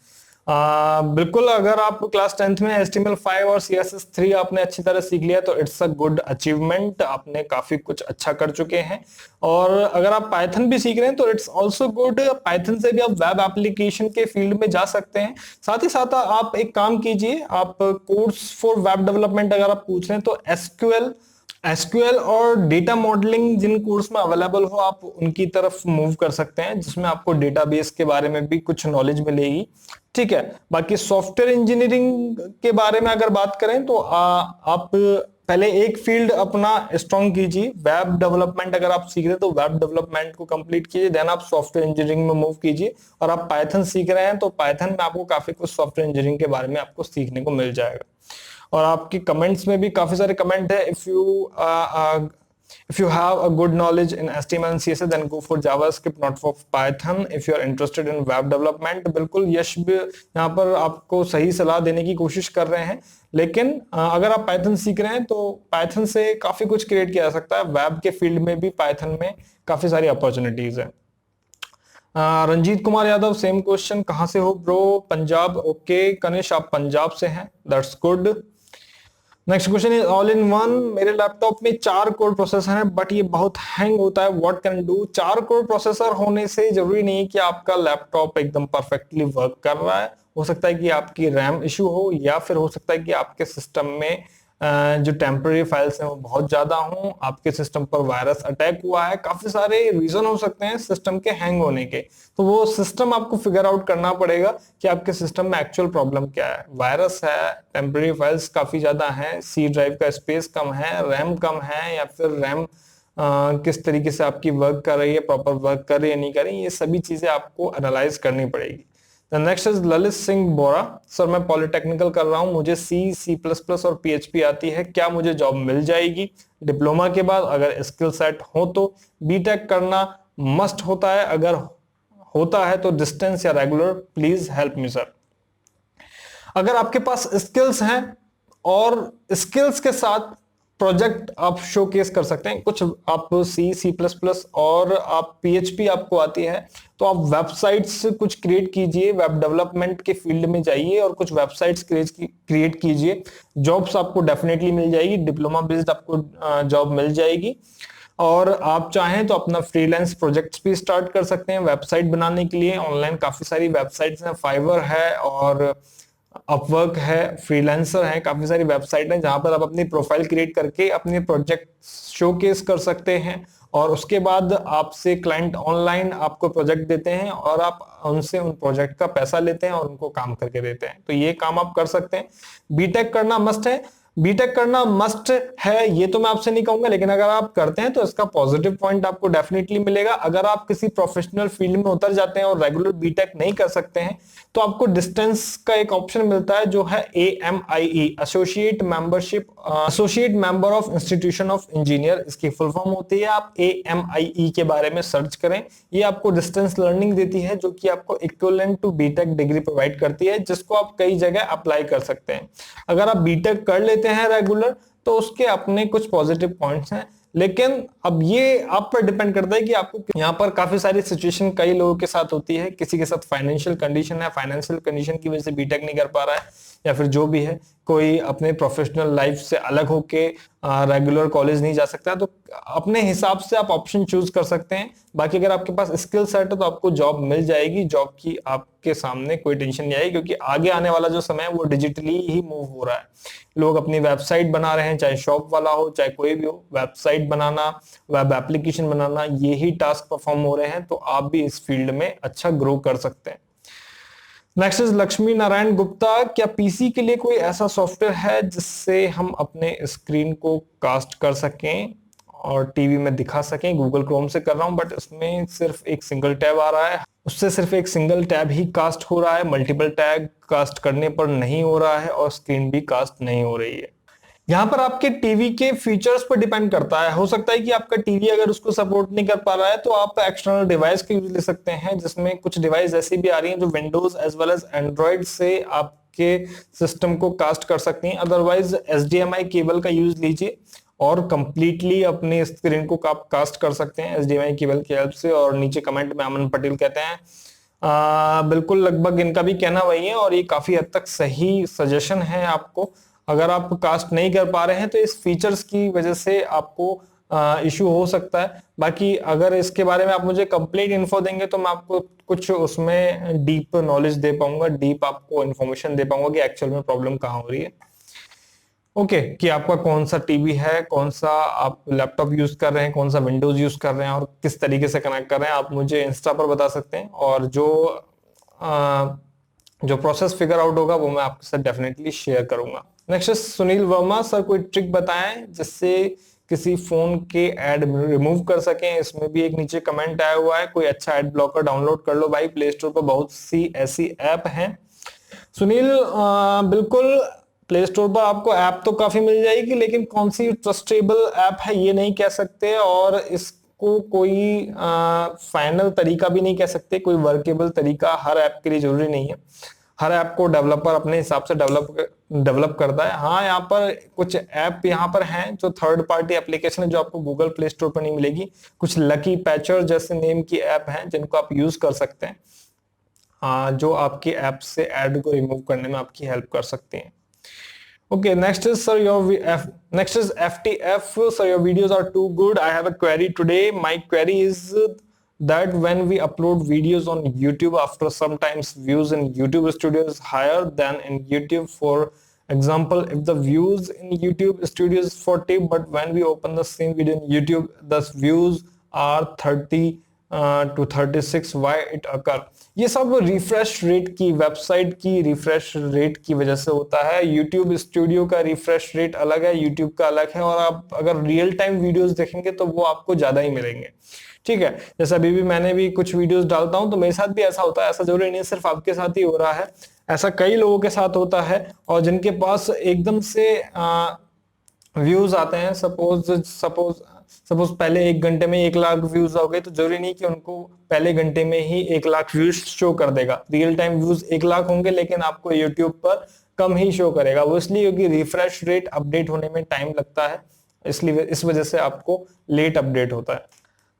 बिल्कुल, अगर आप class 10th में HTML5 और CSS3 आपने अच्छी तरह सीख लिया तो इट्स अ गुड अचीवमेंट, आपने काफी कुछ अच्छा कर चुके हैं। और अगर आप पाइथन भी सीख रहे हैं तो इट्स आल्सो गुड, पाइथन से भी आप वेब एप्लीकेशन के फील्ड में जा सकते हैं। साथ ही साथ आप एक काम कीजिए, आप कोर्स फॉर वेब डेवलपमेंट अगर आप पूछ रहे हैं तो एसक्यूएल और डेटा मॉडलिंग जिन कोर्स में अवेलेबल हो आप उनकी तरफ मूव कर सकते हैं, जिसमें आपको डेटाबेस के बारे में भी कुछ नॉलेज मिलेगी। ठीक है, बाकी सॉफ्टवेयर इंजीनियरिंग के बारे में अगर बात करें तो आप पहले एक फील्ड अपना स्ट्रॉन्ग कीजिए। वेब डेवलपमेंट अगर आप सीख रहे हैं तो वेब डेवलपमेंट को कंप्लीट कीजिए, देन आप सॉफ्टवेयर इंजीनियरिंग में मूव कीजिए। और आप पाइथन सीख रहे हैं तो पाइथन में आपको काफी कुछ सॉफ्टवेयर इंजीनियरिंग के बारे में आपको सीखने को मिल जाएगा। और आपकी कमेंट्स में भी काफी सारे कमेंट है, if you have a good knowledge in HTML and CSS then go for JavaScript not for Python if you are interested in web development। बिल्कुल यश भी यहाँ पर आपको सही सलाह देने की कोशिश कर रहे हैं, लेकिन अगर आप पाइथन सीख रहे हैं तो पाइथन से काफी कुछ क्रिएट किया जा सकता है। वेब के फील्ड में भी पाइथन में काफी सारी अपॉर्चुनिटीज है। रंजीत कुमार यादव सेम क्वेश्चन, कहां से हो ब्रो? पंजाब। ओके कनिश आप पंजाब से हैं, that's good. Next question is all in one. मेरे लैपटॉप में 4 कोर प्रोसेसर है बट ये बहुत हैंग होता है, what can do? 4 core processor होने से जरूरी नहीं है कि आपका लैपटॉप एकदम परफेक्टली वर्क कर रहा है। हो सकता है कि आपकी रैम इशू हो, या फिर हो सकता है कि आपके सिस्टम में जो टेम्पररी फाइल्स हैं वो बहुत ज्यादा हों, आपके सिस्टम पर वायरस अटैक हुआ है, काफी सारे रीजन हो सकते हैं सिस्टम के हैंग होने के। तो वो सिस्टम आपको फिगर आउट करना पड़ेगा कि आपके सिस्टम में एक्चुअल प्रॉब्लम क्या है। वायरस है, टेम्पररी फाइल्स काफी ज्यादा हैं, सी ड्राइव का स्पेस कम है, रैम कम है, या फिर रैम किस तरीके से आपकी वर्क कर रही है, प्रॉपर वर्क कर रही है नहीं कर रही, ये सभी चीजें आपको एनालाइज करनी पड़ेगी। Next is Lalit Singh Bora. Sir मैं पॉलिटेक्निकल कर रहा हूं, मुझे सी प्लस प्लस और PHP आती है, क्या मुझे जॉब मिल जाएगी डिप्लोमा के बाद? अगर स्किल सेट हो तो बीटेक करना मस्ट होता है, अगर होता है तो डिस्टेंस या regular? Please help me sir. अगर आपके पास स्किल्स हैं और स्किल्स के साथ प्रोजेक्ट आप शोकेस कर सकते हैं, कुछ आप सी प्लस प्लस और आप PHP आपको आती है तो आप वेबसाइट्स कुछ क्रिएट कीजिए, वेब डेवलपमेंट के फील्ड में जाइए और कुछ वेबसाइट्स क्रिएट कीजिए, जॉब्स आपको डेफिनेटली मिल जाएगी, डिप्लोमा बेस्ड आपको जॉब मिल जाएगी। और आप चाहें तो अपना फ्रीलांस प्रोजेक्ट्स भी स्टार्ट कर सकते हैं वेबसाइट बनाने के लिए। ऑनलाइन काफी सारी वेबसाइट्स हैं, फाइवर है और अपवर्क है, फ्रीलांसर है, काफी सारी वेबसाइट है जहां पर आप अपनी प्रोफाइल क्रिएट करके अपने प्रोजेक्ट शोकेस कर सकते हैं। और उसके बाद आपसे क्लाइंट ऑनलाइन आपको प्रोजेक्ट देते हैं और आप उनसे उन प्रोजेक्ट का पैसा लेते हैं और उनको काम करके देते हैं। तो ये काम आप कर सकते हैं। बीटेक करना मस्ट है। बीटेक करना मस्ट है ये तो मैं आपसे नहीं कहूंगा, लेकिन अगर आप करते हैं तो इसका पॉजिटिव पॉइंट आपको डेफिनेटली मिलेगा। अगर आप किसी प्रोफेशनल फील्ड में उतर जाते हैं और रेगुलर बीटेक नहीं कर सकते हैं तो आपको डिस्टेंस का एक ऑप्शन मिलता है जो है AMIE, associate member of institution of engineer, इसकी फुल फॉर्म होती है। आप AMIE के बारे में सर्च करें, ये आपको डिस्टेंस लर्निंग देती है जो कि आपको equivalent to BTech degree provide करती है, जिसको आप कई जगह अप्लाई कर सकते हैं। अगर आप बीटेक कर लेते हैं रेगुलर तो उसके अपने कुछ पॉजिटिव पॉइंट्स हैं, लेकिन अब ये आप पर डिपेंड करता है कि आपको, यहाँ पर काफी सारी सिचुएशन कई लोगों के साथ होती है। किसी के साथ फाइनेंशियल कंडीशन है, फाइनेंशियल कंडीशन की वजह से बीटेक नहीं कर पा रहा है, या फिर जो भी है, कोई अपने प्रोफेशनल लाइफ से अलग होके रेगुलर कॉलेज नहीं जा सकता, तो अपने हिसाब से आप ऑप्शन चूज कर सकते हैं। बाकी अगर आपके पास स्किल सेट है तो आपको जॉब मिल जाएगी, जॉब की आपके सामने कोई टेंशन नहीं आएगी, क्योंकि आगे आने वाला जो समय है वो डिजिटली ही मूव हो रहा है। लोग अपनी वेबसाइट बना रहे हैं, चाहे शॉप वाला हो चाहे कोई भी हो, वेबसाइट बनाना, वेब एप्लीकेशन बनाना, ये ही टास्क परफॉर्म हो रहे हैं, तो आप भी इस फील्ड में अच्छा ग्रो कर सकते हैं। नेक्स्ट इज लक्ष्मी नारायण गुप्ता, क्या पीसी के लिए कोई ऐसा सॉफ्टवेयर है जिससे हम अपने स्क्रीन को कास्ट कर सकें और टीवी में दिखा सकें? गूगल क्रोम से कर रहा हूं, बट इसमें सिर्फ एक सिंगल टैब आ रहा है, उससे सिर्फ एक सिंगल टैब ही कास्ट हो रहा है, मल्टीपल टैब कास्ट करने पर नहीं हो रहा है और स्क्रीन भी कास्ट नहीं हो रही है। यहाँ पर आपके टीवी के फीचर्स पर डिपेंड करता है। हो सकता है कि आपका टीवी अगर उसको सपोर्ट नहीं कर पा रहा है तो आप एक्सटर्नल डिवाइस का यूज ले सकते हैं, जिसमें कुछ डिवाइस ऐसी भी आ रही हैं जो Windows as well as Android से आपके सिस्टम को कास्ट कर सकती हैं। अदरवाइज HDMI केबल का यूज लीजिए और कंप्लीटली अपने स्क्रीन को आप कास्ट कर सकते हैं HDMI केबल की हेल्प से। और नीचे कमेंट में अमन पटेल कहते हैं बिल्कुल लगभग इनका भी कहना वही है, और ये काफी हद तक सही सजेशन है आपको। अगर आप कास्ट नहीं कर पा रहे हैं तो इस फीचर्स की वजह से आपको इशू हो सकता है। बाकी अगर इसके बारे में आप मुझे कंप्लीट इन्फो देंगे तो मैं आपको कुछ उसमें डीप नॉलेज दे पाऊंगा, डीप आपको इन्फॉर्मेशन दे पाऊंगा कि एक्चुअल में प्रॉब्लम कहाँ हो रही है। ओके, कि आपका कौन सा टीवी है, कौन सा आप लैपटॉप यूज कर रहे हैं, कौन सा विंडोज यूज कर रहे हैं और किस तरीके से कनेक्ट कर रहे हैं, आप मुझे इंस्टा पर बता सकते हैं, और जो प्रोसेस फिगर आउट होगा वो मैं आपके साथ डेफिनेटली शेयर करूंगा। नेक्स्ट सुनील वर्मा, सर कोई ट्रिक बताएं जिससे किसी फोन के ऐड रिमूव कर सकें। इसमें भी एक नीचे कमेंट आया हुआ है, कोई अच्छा एड ब्लॉकर डाउनलोड कर लो भाई, प्ले स्टोर पर बहुत सी ऐसी ऐप हैं। सुनील बिल्कुल, प्ले स्टोर पर आपको ऐप तो काफी मिल जाएगी, लेकिन कौन सी ट्रस्टेबल ऐप है ये नहीं कह सकते, और इसको कोई फाइनल तरीका भी नहीं कह सकते, कोई वर्केबल तरीका हर ऐप के लिए जरूरी नहीं है। हर ऐप को डेवलपर अपने हिसाब से डेवलप करता है। हाँ, यहाँ पर कुछ ऐप यहाँ पर हैं जो थर्ड पार्टी एप्लीकेशन है जो आपको गूगल प्ले स्टोर पर नहीं मिलेगी। कुछ लकी पैचर जैसे नेम की ऐप हैं जिनको आप यूज कर सकते हैं, जो आपकी ऐप से ऐड को रिमूव करने में आपकी हेल्प कर सकते हैं। Okay, next is FTF. Sir, your videos are too good. I have a query today. My query is that when we upload videos on YouTube, after sometimes views in YouTube Studio is higher than in YouTube. For example, if the views in YouTube Studio is 40, but when we open the same video in YouTube, the views are 30 to 36. Why it occur? ये सब refresh rate की, website की refresh rate की वजह से होता है। YouTube studio का रिफ्रेश रेट अलग है, YouTube का अलग है, और आप अगर रियल टाइम वीडियोस देखेंगे तो वो आपको ज्यादा ही मिलेंगे। ठीक है, जैसे अभी भी मैंने भी कुछ वीडियोस डालता हूं तो मेरे साथ भी ऐसा होता है। ऐसा जरूरी नहीं सिर्फ आपके साथ ही हो रहा है, ऐसा कई लोगों के साथ होता है। और जिनके पास एकदम से व्यूज आते हैं, सपोज पहले 1 घंटे में 1 लाख व्यूज हो गए, तो जरूरी नहीं कि उनको पहले घंटे में ही 1 लाख व्यूज शो कर देगा। रियल टाइम व्यूज 1 लाख होंगे, लेकिन आपको यूट्यूब पर कम ही शो करेगा। वो इसलिए क्योंकि रिफ्रेश रेट अपडेट होने में टाइम लगता है, इसलिए इस वजह से आपको लेट अपडेट होता है।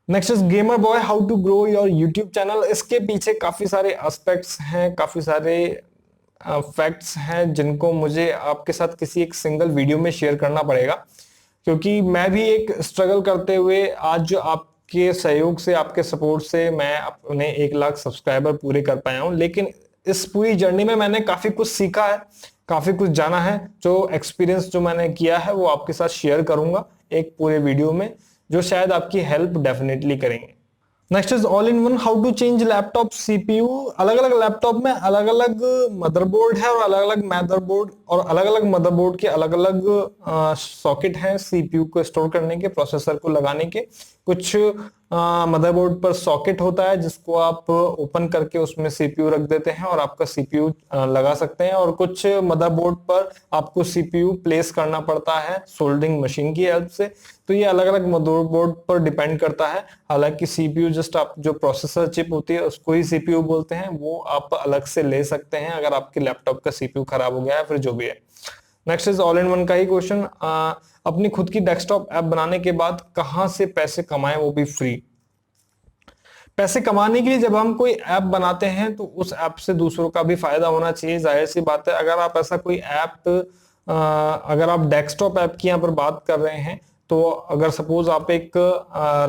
Next is gamer boy, how to grow your YouTube channel. इसके पीछे काफी सारे एस्पेक्ट्स हैं, काफी सारे फैक्ट्स हैं जिनको मुझे आपके साथ किसी एक सिंगल वीडियो में शेयर करना पड़ेगा, क्योंकि मैं भी एक स्ट्रगल करते हुए आज आपके सहयोग से, आपके सपोर्ट से मैं अपने 1 लाख सब्सक्राइबर पूरे कर पाया हूं। लेकिन इस पूरी जर्नी में मैंने काफी कुछ सीखा है, काफी कुछ जाना है। जो एक्सपीरियंस जो मैंने किया है वो आपके साथ शेयर करूंगा एक पूरे वीडियो में, जो शायद आपकी हेल्प डेफिनेटली करेंगे। Next is all in one, how to change laptop CPU. अलग अलग लैपटॉप में अलग अलग मदरबोर्ड है और अलग अलग मदरबोर्ड और अलग अलग मदरबोर्ड के अलग अलग सॉकेट हैं सीपीयू को स्टोर करने के, प्रोसेसर को लगाने के। कुछ मदरबोर्ड पर सॉकेट होता है जिसको आप ओपन करके उसमें सीपीयू रख देते हैं और आपका सीपीयू लगा सकते हैं, और कुछ मदरबोर्ड पर आपको सीपीयू प्लेस करना पड़ता है सोल्डरिंग मशीन की हेल्प से। तो ये अलग अलग मदरबोर्ड पर डिपेंड करता है। हालांकि सीपीयू जस्ट आप जो प्रोसेसर चिप होती है उसको ही सीपीयू बोलते हैं, वो आप अलग से ले सकते हैं अगर आपके लैपटॉप का सीपीयू खराब हो गया है फिर जो भी है। Next is all in one का ही क्वेश्चन, अपनी खुद की डेस्कटॉप ऐप बनाने के बाद कहां से पैसे कमाएं, वो भी फ्री। पैसे कमाने के लिए जब हम कोई ऐप बनाते हैं तो उस ऐप से दूसरों का भी फायदा होना चाहिए, जाहिर सी बात है। अगर आप ऐसा कोई ऐप, अगर आप डेस्कटॉप ऐप की यहाँ पर बात कर रहे हैं, तो अगर सपोज आप एक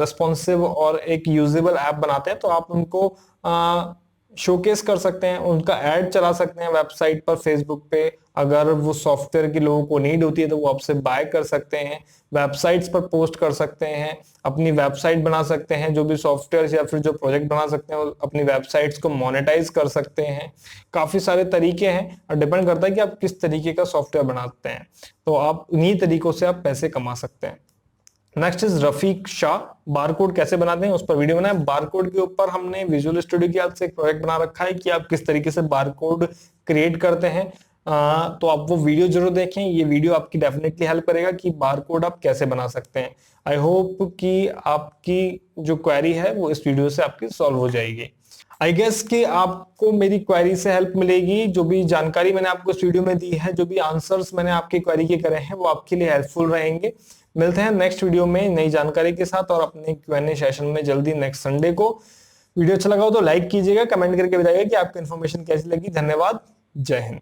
रिस्पॉन्सिव और एक यूजेबल ऐप बनाते हैं तो आप उनको शोकेस कर सकते हैं, उनका ऐड चला सकते हैं वेबसाइट पर, फेसबुक पे। अगर वो सॉफ्टवेयर की लोगों को नीड होती है तो वो आपसे बाय कर सकते हैं, वेबसाइट्स पर पोस्ट कर सकते हैं, अपनी वेबसाइट बना सकते हैं, जो भी सॉफ्टवेयर या फिर जो प्रोजेक्ट बना सकते हैं अपनी वेबसाइट्स को मोनेटाइज कर सकते हैं। काफी सारे तरीके हैं और डिपेंड करता है कि आप किस तरीके का सॉफ्टवेयर बनाते हैं, तो आप इन्हीं तरीकों से आप पैसे कमा सकते हैं। Next is Rafiq Shah, barcode कैसे बनाते हैं उस पर वीडियो बनाया। बारकोड के ऊपर हमने विजुअल स्टूडियो की हेल्प से एक प्रोजेक्ट बना रखा है कि आप किस तरीके से बारकोड क्रिएट करते हैं। तो आप वो वीडियो जरूर देखें, ये वीडियो आपकी डेफिनेटली हेल्प करेगा कि बारकोड आप कैसे बना सकते हैं। आई होप कि आपकी जो क्वेरी है वो इस वीडियो से आपकी सॉल्व हो जाएगी। आई गेस कि आपको मेरी क्वेरी से हेल्प मिलेगी, जो भी जानकारी मैंने आपको इस वीडियो में दी है, जो भी आंसर्स मैंने आपकी क्वेरी के करे हैं वो आपके लिए हेल्पफुल रहेंगे। मिलते हैं नेक्स्ट वीडियो में नई जानकारी के साथ और अपने Q&A सेशन में जल्दी नेक्स्ट संडे को। वीडियो अच्छा लगा हो तो लाइक कीजिएगा, कमेंट करके बताइएगा कि आपको इन्फॉर्मेशन कैसी लगी। धन्यवाद, जय हिंद।